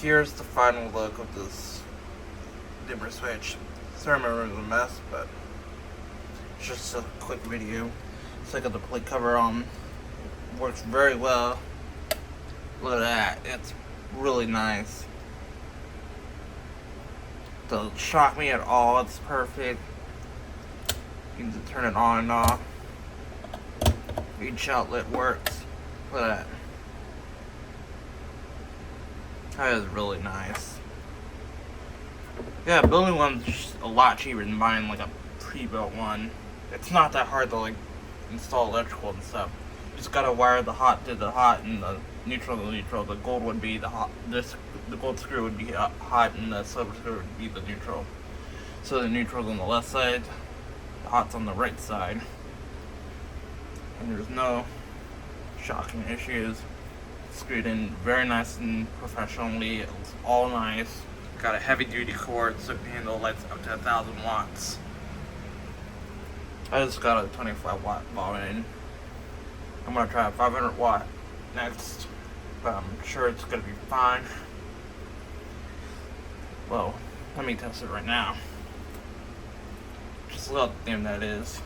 here's the final look of this dimmer switch. Sorry my room's a mess, but it's just a quick video. So I got the plate cover on. Works very well. Look at that. It's really nice. Doesn't shock me at all. It's perfect. You can turn it on and off. Each outlet works. Look at that. That is really nice. Yeah, building one's just a lot cheaper than buying like a pre-built one. It's not that hard to like install electrical and stuff. You just gotta wire the hot to the hot and the neutral to the neutral. The gold would be the hot. The gold screw would be hot and the silver screw would be the neutral. So the neutral's on the left side, the hot's on the right side, and there's no shocking issues. Screwed in very nice and professionally. It's all nice. Got a heavy duty cord so it can handle lights up to 1,000 watts. I just got a 25 watt ball in. I'm gonna try a 500 watt next, but I'm sure it's gonna be fine. Well, let me test it right now. Just look how dim that is.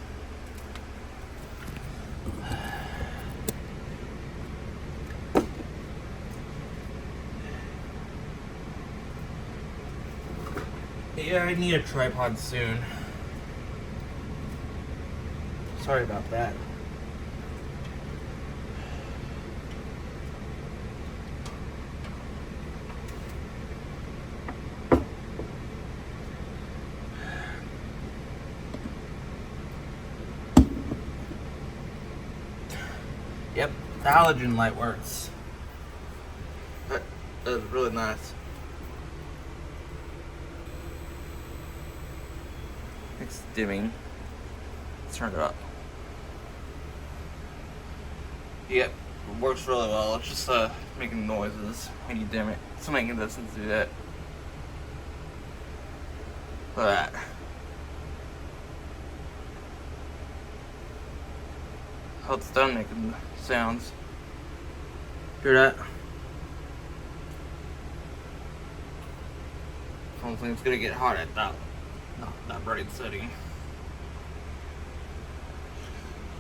Yeah, I need a tripod soon. Sorry about that. Yep, the halogen light works. That is really nice. It's dimming. Let's turn it up. Yep, it works really well. It's just making noises when you dim it. It's making this and do that. Look at that. How it's done making sounds. Hear that? I don't think it's gonna get hot at that. Not that bright setting. You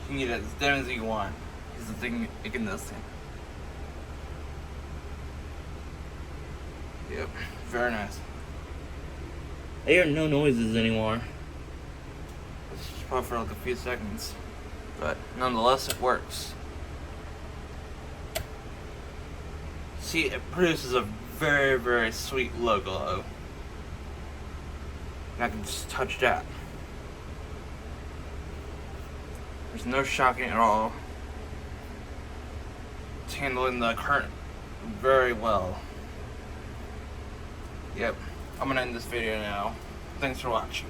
can get it as dim as you want. Is the thing making this thing. Yep, very nice. I hear no noises anymore. It's just probably for like a few seconds, but nonetheless, it works. See, it produces a very, very sweet low glow. And I can just touch that. There's no shocking at all. It's handling the current very well. Yep, I'm gonna end this video now. Thanks for watching.